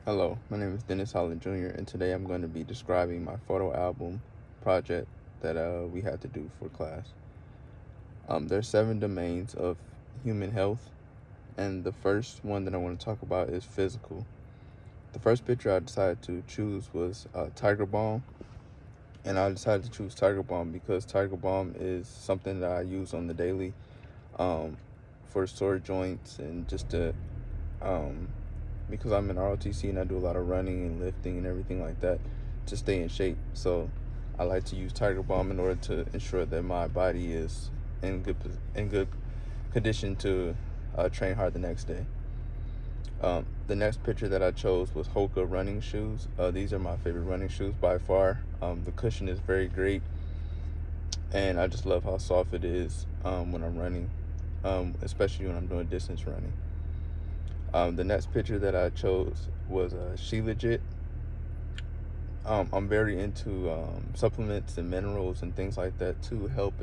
Hello, my name is Dennis Holland Jr., and today I'm going to be describing my photo album project that we had to do for class. There's 7 domains of human health, and the first one that I want to talk about is physical. The first picture I decided to choose was Tiger Balm, and I decided to choose Tiger Balm because Tiger Balm is something that I use on the daily um, for sore joints and just to um, because I'm in ROTC and I do a lot of running and lifting and everything like that to stay in shape. So I like to use Tiger Balm in order to ensure that my body is in good condition to train hard the next day. The next picture that I chose was Hoka running shoes. These are my favorite running shoes by far. The cushion is very great, and I just love how soft it is when I'm running, especially when I'm doing distance running. The next picture that I chose was She Legit. I'm very into supplements and minerals and things like that to help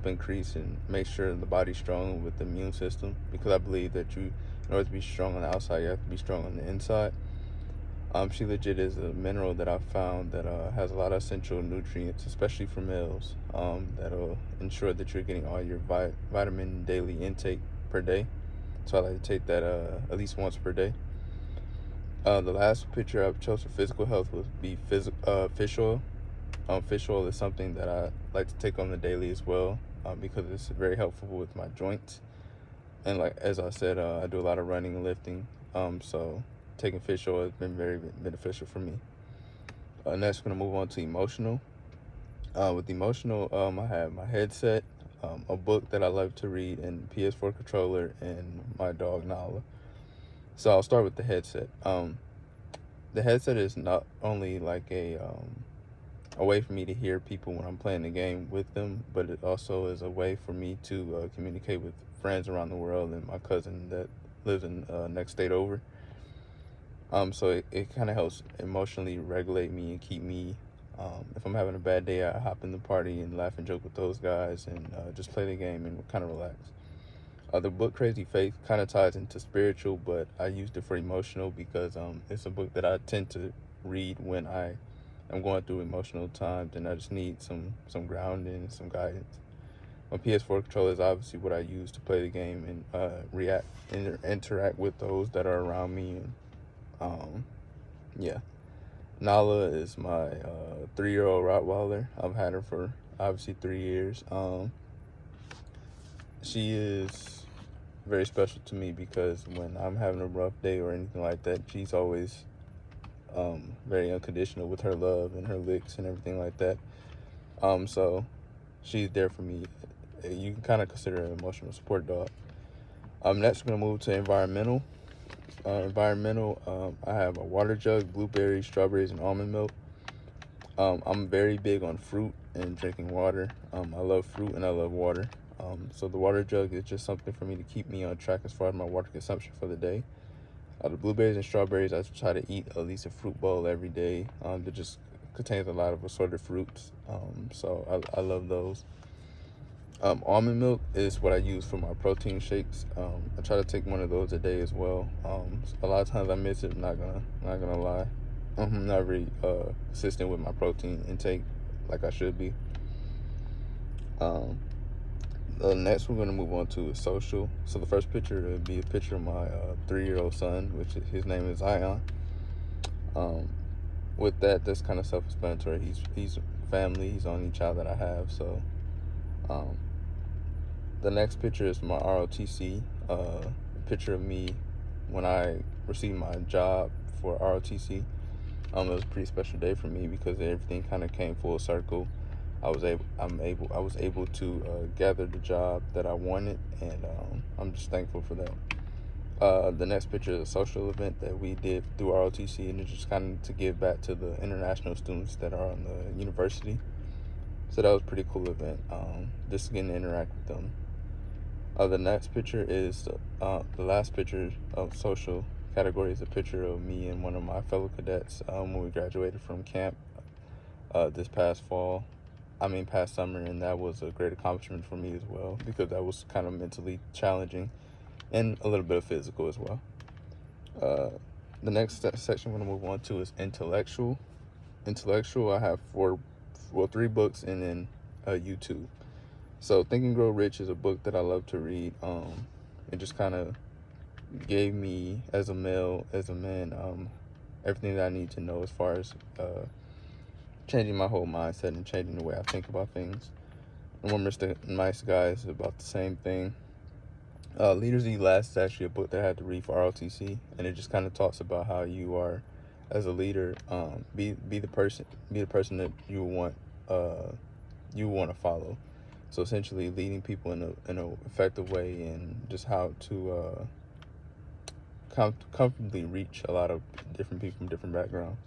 increase and make sure the body's strong with the immune system, because I believe that in order to be strong on the outside, you have to be strong on the inside. She Legit is a mineral that I found that has a lot of essential nutrients, especially for males, that'll ensure that you're getting all your vitamin daily intake per day. So I like to take that at least once per day. The last picture I chose for physical health would be fish oil. Fish oil is something that I like to take on the daily as well, because it's very helpful with my joints. And like as I said, I do a lot of running and lifting. So taking fish oil has been very beneficial for me. Next, we're gonna move on to emotional. With emotional, I have my headset, a book that I love to read, and PS4 controller, and my dog Nala. So I'll start with the headset. The headset is not only like a way for me to hear people when I'm playing the game with them, but it also is a way for me to communicate with friends around the world and my cousin that lives in next state over. So it kind of helps emotionally regulate me and keep me. If I'm having a bad day, I hop in the party and laugh and joke with those guys and just play the game and kind of relax. The book Crazy Faith kind of ties into spiritual, but I used it for emotional because it's a book that I tend to read when I am going through emotional times and I just need some grounding and some guidance. My PS4 controller is obviously what I use to play the game and interact with those that are around me. And yeah, Nala is my 3-year-old Rottweiler. I've had her for obviously 3 years. She is very special to me because when I'm having a rough day or anything like that, she's always very unconditional with her love and her licks and everything like that. So she's there for me. You can kind of consider her an emotional support dog. Next, we're gonna move to environmental. I have a water jug, blueberries, strawberries, and almond milk. I'm very big on fruit and drinking water. I love fruit and I love water. So the water jug is just something for me to keep me on track as far as my water consumption for the day. The blueberries and strawberries, I try to eat at least a fruit bowl every day. That just contains a lot of assorted fruits. So I love those. Almond milk is what I use for my protein shakes. I try to take one of those a day as well. A lot of times I miss it. Not gonna lie. I'm not very consistent with my protein intake like I should be. Um, the next we're gonna move on to is social. So the first picture would be a picture of my 3-year-old son, which his name is Zion. Um, with that, that's kind of self-explanatory. He's family. He's the only child that I have. So um, the next picture is my ROTC. Picture of me when I received my job for ROTC. It was a pretty special day for me because everything kind of came full circle. I was able to gather the job that I wanted, and I'm just thankful for that. The next picture is a social event that we did through ROTC, and it's just kind of to give back to the international students that are on the university. So that was a pretty cool event. Just getting to interact with them. The next picture is the last picture of social category is a picture of me and one of my fellow cadets when we graduated from camp this past summer, and that was a great accomplishment for me as well because that was kind of mentally challenging and a little bit of physical as well. Uh, The next section I'm gonna move on to is intellectual. Intellectual, I have three books and then YouTube. So Think and Grow Rich is a book that I love to read. It just kind of gave me, as a man, everything that I need to know as far as changing my whole mindset and changing the way I think about things. And one Mr. Nice Guy is about the same thing. Leaders Eat Last is actually a book that I had to read for ROTC, and it just kind of talks about how you are, as a leader, be the person that you want to follow. So essentially, leading people in a effective way, and just how to comfortably reach a lot of different people from different backgrounds.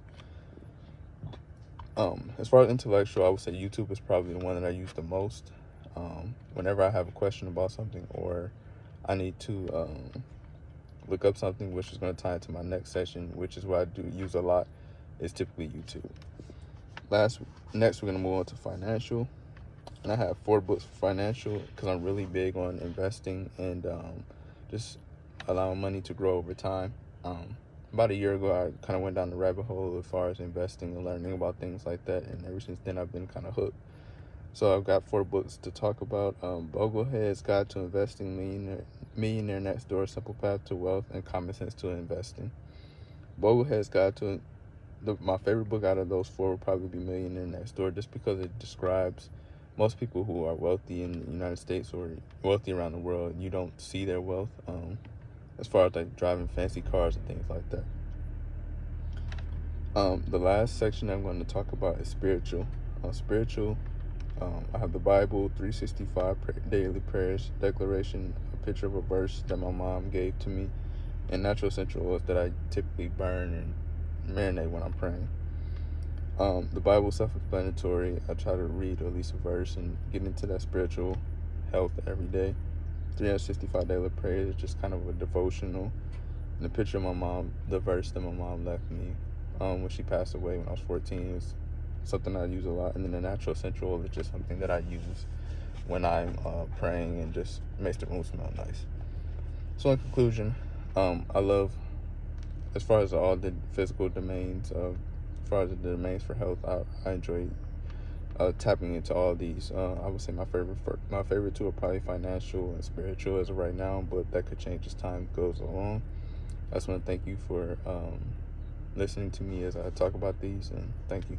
As far as intellectual, I would say YouTube is probably the one that I use the most. Whenever I have a question about something, or I need to look up something, which is going to tie into my next session, which is what I do use a lot, is typically YouTube. Next, we're going to move on to financial. And I have 4 books for financial because I'm really big on investing and just allowing money to grow over time. About a year ago, I kind of went down the rabbit hole as far as investing and learning about things like that. And ever since then, I've been kind of hooked. So I've got 4 books to talk about. Boglehead's Guide to Investing, Millionaire Next Door, Simple Path to Wealth, and Common Sense to Investing. Boglehead's Guide to my favorite book out of those 4 would probably be Millionaire Next Door, just because it describes most people who are wealthy in the United States or wealthy around the world. You don't see their wealth as far as like driving fancy cars and things like that. The last section I'm going to talk about is spiritual. I have the Bible, 365 daily prayers, declaration, a picture of a verse that my mom gave to me, and natural essential oils that I typically burn and marinate when I'm praying. The Bible is self-explanatory. I try to read at least a verse and get into that spiritual health every day. 365 daily prayers is just kind of a devotional. And the picture of my mom, the verse that my mom left me when she passed away when I was 14, is something I use a lot. And then the natural essential oil is just something that I use when I'm praying, and just makes the room smell nice. So in conclusion, I love, as far as all the physical domains, as far as the domains for health, I enjoy tapping into all these. I would say my favorite 2 are probably financial and spiritual as of right now, but that could change as time goes along. I just want to thank you for listening to me as I talk about these, and thank you.